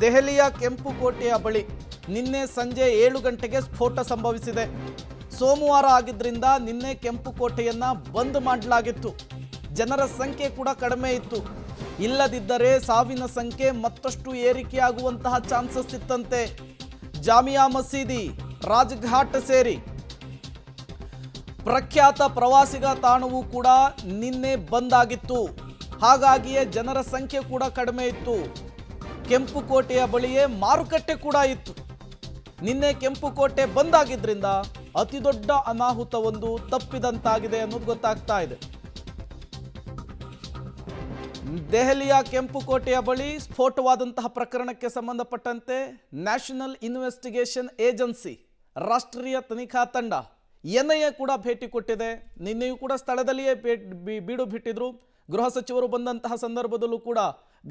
ದೆಹಲಿಯ ಕೆಂಪುಕೋಟೆಯ ಬಳಿ ನಿನ್ನೆ ಸಂಜೆ 7 ಗಂಟೆಗೆ ಸ್ಫೋಟ ಸಂಭವಿಸಿದೆ. ಸೋಮವಾರ ಆಗಿದ್ದರಿಂದ ನಿನ್ನೆ ಕೆಂಪುಕೋಟೆಯನ್ನ ಬಂದ್ ಮಾಡಲಾಗಿತ್ತು. ಜನರ ಸಂಖ್ಯೆ ಕೂಡ ಕಡಿಮೆ ಇತ್ತು. ಇಲ್ಲದಿದ್ದರೆ ಸಾವಿನ ಸಂಖ್ಯೆ ಮತ್ತಷ್ಟು ಏರಿಕೆಯಾಗುವಂತಹ ಚಾನ್ಸಸ್ ಇತ್ತಂತೆ. ಜಾಮಿಯಾ ಮಸೀದಿ, ರಾಜ್ಘಾಟ್ ಸೇರಿ ಪ್ರಖ್ಯಾತ ಪ್ರವಾಸಿಗ ತಾಣವೂ ಕೂಡ ನಿನ್ನೆ ಬಂದ್ ಆಗಿತ್ತು. ಹಾಗಾಗಿಯೇ ಜನರ ಸಂಖ್ಯೆ ಕೂಡ ಕಡಿಮೆ ಇತ್ತು. ಕೆಂಪುಕೋಟೆಯ ಬಳಿಯೇ ಮಾರುಕಟ್ಟೆ ಕೂಡ ಇತ್ತು. ನಿನ್ನೆ ಕೆಂಪುಕೋಟೆ ಬಂದ್ ಆಗಿದ್ರಿಂದ ಅತಿ ದೊಡ್ಡ ಅನಾಹುತವೊಂದು ತಪ್ಪಿದಂತಾಗಿದೆ ಅನ್ನೋದು ಗೊತ್ತಾಗ್ತಾ ಇದೆ. ದೆಹಲಿಯ ಕೆಂಪುಕೋಟೆಯ ಬಳಿ ಸ್ಫೋಟವಾದಂತಹ ಪ್ರಕರಣಕ್ಕೆ ಸಂಬಂಧಪಟ್ಟಂತೆ ನ್ಯಾಷನಲ್ ಇನ್ವೆಸ್ಟಿಗೇಷನ್ ಏಜೆನ್ಸಿ, ರಾಷ್ಟ್ರೀಯ ತನಿಖಾ ತಂಡ ಎನ್ಐಎ ಕೂಡ ಭೇಟಿ ಕೊಟ್ಟಿದೆ. ನಿನ್ನೆಯೂ ಕೂಡ ಸ್ಥಳದಲ್ಲಿಯೇ ಬೀಡು ಬಿಟ್ಟಿದ್ರು. ಗೃಹ ಸಚಿವರು ಬಂದಂತಹ ಸಂದರ್ಭದಲ್ಲೂ ಕೂಡ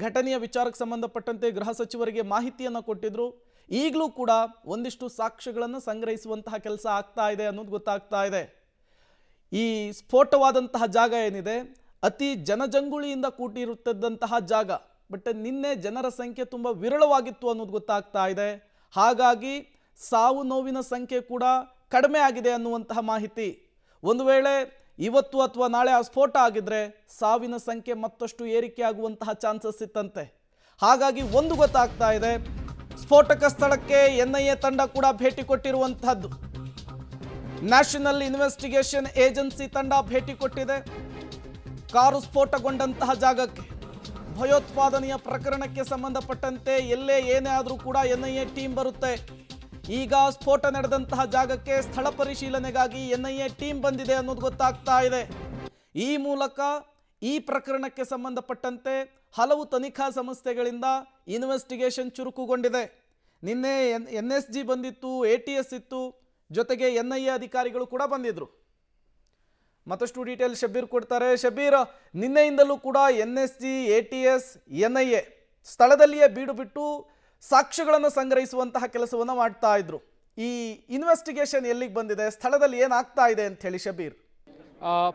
ಘಟನೆಯ ವಿಚಾರಕ್ಕೆ ಸಂಬಂಧಪಟ್ಟಂತೆ ಗೃಹ ಸಚಿವರಿಗೆ ಮಾಹಿತಿಯನ್ನು ಕೊಟ್ಟಿದ್ರು. ಈಗಲೂ ಕೂಡ ಒಂದಿಷ್ಟು ಸಾಕ್ಷ್ಯಗಳನ್ನು ಸಂಗ್ರಹಿಸುವಂತಹ ಕೆಲಸ ಆಗ್ತಾ ಇದೆ ಅನ್ನೋದು ಗೊತ್ತಾಗ್ತಾ ಇದೆ. ಈ ಸ್ಫೋಟವಾದಂತಹ ಜಾಗ ಏನಿದೆ ಅತಿ ಜನಜಂಗುಳಿಯಿಂದ ಕೂಡಿರುತ್ತಿದ್ದಂತಹ ಜಾಗ. ಬಟ್ ನಿನ್ನೆ ಜನರ ಸಂಖ್ಯೆ ತುಂಬ ವಿರಳವಾಗಿತ್ತು ಅನ್ನೋದು ಗೊತ್ತಾಗ್ತಾ ಇದೆ. ಹಾಗಾಗಿ ಸಾವು ನೋವಿನ ಸಂಖ್ಯೆ ಕೂಡ ಕಡಿಮೆ ಆಗಿದೆ ಅನ್ನುವಂತಹ ಮಾಹಿತಿ. ಒಂದು ವೇಳೆ ಇವತ್ತು ಅಥವಾ ನಾಳೆ ಆ ಸ್ಫೋಟ ಆಗಿದ್ರೆ ಸಾವಿನ ಸಂಖ್ಯೆ ಮತ್ತಷ್ಟು ಏರಿಕೆ ಆಗುವಂತಹ ಚಾನ್ಸಸ್ ಇತ್ತಂತೆ. ಹಾಗಾಗಿ ಒಂದು ಗೊತ್ತಾಗ್ತಾ ಇದೆ, ಸ್ಫೋಟಕ ಸ್ಥಳಕ್ಕೆ ಎನ್ಐಎ ತಂಡ ಕೂಡ ಭೇಟಿ ಕೊಟ್ಟಿರುವಂತಹದ್ದು. ನ್ಯಾಷನಲ್ ಇನ್ವೆಸ್ಟಿಗೇಷನ್ ಏಜೆನ್ಸಿ ತಂಡ ಭೇಟಿ ಕೊಟ್ಟಿದೆ ಕಾರು ಸ್ಫೋಟಗೊಂಡಂತಹ ಜಾಗಕ್ಕೆ. ಭಯೋತ್ಪಾದನೆಯ ಪ್ರಕರಣಕ್ಕೆ ಸಂಬಂಧಪಟ್ಟಂತೆ ಎಲ್ಲೇ ಏನೇ ಆದರೂ ಕೂಡ ಎನ್ಐಎ ಟೀಮ್ ಬರುತ್ತೆ. ಈಗ ಸ್ಫೋಟ ನಡೆದಂತಹ ಜಾಗಕ್ಕೆ ಸ್ಥಳ ಪರಿಶೀಲನೆಗಾಗಿ ಎನ್ಐಎ ಟೀಮ್ ಬಂದಿದೆ ಅನ್ನೋದು ಗೊತ್ತಾಗ್ತಾ ಇದೆ. ಈ ಮೂಲಕ ಈ ಪ್ರಕರಣಕ್ಕೆ ಸಂಬಂಧಪಟ್ಟಂತೆ ಹಲವು ತನಿಖಾ ಸಂಸ್ಥೆಗಳಿಂದ ಇನ್ವೆಸ್ಟಿಗೇಷನ್ ಚುರುಕುಗೊಂಡಿದೆ. ನಿನ್ನೆ NSG ಬಂದಿತ್ತು, ATS ಇತ್ತು, ಜೊತೆಗೆ ಎನ್ಐಎ ಅಧಿಕಾರಿಗಳು ಕೂಡ ಬಂದಿದ್ರು. ಮತ್ತಷ್ಟು ಡೀಟೇಲ್ ಶಬೀರ್ ಕೊಡ್ತಾರೆ. ಶಬೀರ್, ನಿನ್ನೆಯಿಂದಲೂ ಕೂಡ NSG, ATS, ಎನ್ಐಎ ಸ್ಥಳದಲ್ಲಿಯೇ ಬೀಡು ಬಿಟ್ಟು ಸಾಕ್ಷ್ಯಗಳನ್ನು ಸಂಗ್ರಹಿಸುವಂತಹ ಕೆಲಸವನ್ನು ಮಾಡ್ತಾ ಇದ್ರು. ಈ ಇನ್ವೆಸ್ಟಿಗೇಷನ್ ಎಲ್ಲಿಗೆ ಬಂದಿದೆ, ಸ್ಥಳದಲ್ಲಿ ಏನಾಗ್ತಾ ಇದೆ ಅಂತ ಹೇಳಿ ಶಬೀರ್?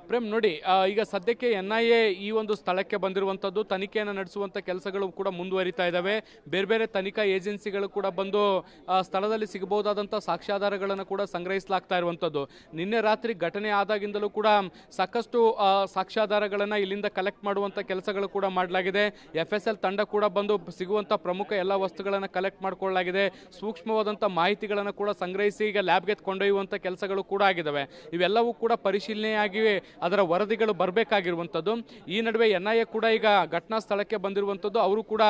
ಪ್ರೇಮ್ ನೋಡಿ, ಈಗ ಸದ್ಯಕ್ಕೆ NIA ಈ ಒಂದು ಸ್ಥಳಕ್ಕೆ ಬಂದಿರುವಂಥದ್ದು, ತನಿಖೆಯನ್ನು ನಡೆಸುವಂಥ ಕೆಲಸಗಳು ಕೂಡ ಮುಂದುವರಿತಾ ಇದ್ದಾವೆ. ಬೇರೆ ಬೇರೆ ತನಿಖಾ ಏಜೆನ್ಸಿಗಳು ಕೂಡ ಬಂದು ಸ್ಥಳದಲ್ಲಿ ಸಿಗಬಹುದಾದಂಥ ಸಾಕ್ಷ್ಯಾಧಾರಗಳನ್ನು ಕೂಡ ಸಂಗ್ರಹಿಸಲಾಗ್ತಾ ಇರುವಂಥದ್ದು. ನಿನ್ನೆ ರಾತ್ರಿ ಘಟನೆ ಆದಾಗಿಂದಲೂ ಕೂಡ ಸಾಕಷ್ಟು ಸಾಕ್ಷ್ಯಾಧಾರಗಳನ್ನು ಇಲ್ಲಿಂದ ಕಲೆಕ್ಟ್ ಮಾಡುವಂಥ ಕೆಲಸಗಳು ಕೂಡ ಮಾಡಲಾಗಿದೆ. FSL ತಂಡ ಕೂಡ ಬಂದು ಸಿಗುವಂಥ ಪ್ರಮುಖ ಎಲ್ಲ ವಸ್ತುಗಳನ್ನು ಕಲೆಕ್ಟ್ ಮಾಡಿಕೊಳ್ಳಲಾಗಿದೆ. ಸೂಕ್ಷ್ಮವಾದಂಥ ಮಾಹಿತಿಗಳನ್ನು ಕೂಡ ಸಂಗ್ರಹಿಸಿ ಈಗ ಲ್ಯಾಬ್ಗೆ ಕೊಂಡೊಯ್ಯುವಂಥ ಕೆಲಸಗಳು ಕೂಡ ಆಗಿದ್ದಾವೆ. ಇವೆಲ್ಲವೂ ಕೂಡ ಪರಿಶೀಲನೆಯಾಗಿ ಅದರ ವರದಿಗಳು ಬರಬೇಕಾಗಿರುವಂಥದ್ದು. ಈ ನಡುವೆ NIA ಕೂಡ ಈಗ ಘಟನಾ ಸ್ಥಳಕ್ಕೆ ಬಂದಿರುವಂಥದ್ದು. ಅವರು ಕೂಡ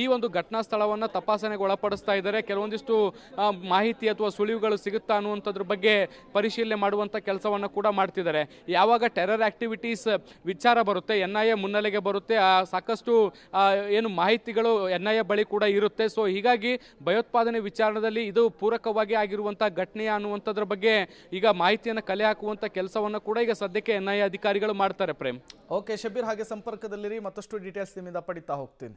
ಈ ಒಂದು ಘಟನಾ ಸ್ಥಳವನ್ನು ತಪಾಸಣೆಗೆ ಒಳಪಡಿಸ್ತಾ ಇದ್ದಾರೆ. ಕೆಲವೊಂದಿಷ್ಟು ಮಾಹಿತಿ ಅಥವಾ ಸುಳಿವುಗಳು ಸಿಗುತ್ತಾ ಅನ್ನುವಂಥದ್ರ ಬಗ್ಗೆ ಪರಿಶೀಲನೆ ಮಾಡುವಂಥ ಕೆಲಸವನ್ನು ಕೂಡ ಮಾಡ್ತಿದ್ದಾರೆ. ಯಾವಾಗ ಟೆರರ್ ಆಕ್ಟಿವಿಟೀಸ್ ವಿಚಾರ ಬರುತ್ತೆ, NIA ಮುನ್ನೆಲೆಗೆ ಬರುತ್ತೆ. ಸಾಕಷ್ಟು ಏನು ಮಾಹಿತಿಗಳು NIA ಬಳಿ ಕೂಡ ಇರುತ್ತೆ. ಸೊ ಹೀಗಾಗಿ ಭಯೋತ್ಪಾದನೆ ವಿಚಾರದಲ್ಲಿ ಇದು ಪೂರಕವಾಗಿ ಆಗಿರುವಂಥ ಘಟನೆಯ ಅನ್ನುವಂಥದ್ರ ಬಗ್ಗೆ ಈಗ ಮಾಹಿತಿಯನ್ನು ಕಲೆ ಹಾಕುವಂಥ ಕೆಲಸವನ್ನು ಕೂಡ ಈಗ ಸದ್ಯಕ್ಕೆ NIA ಅಧಿಕಾರಿಗಳು ಮಾಡ್ತಾರೆ. ಪ್ರೇಮ್, ಓಕೆ ಶಬೀರ್, ಹಾಗೆ ಸಂಪರ್ಕದಲ್ಲಿರಿ. ಮತ್ತಷ್ಟು ಡೀಟೇಲ್ಸ್ ನಿಮ್ಮಿಂದ ಪಡಿತಾ ಹೋಗ್ತೀನಿ.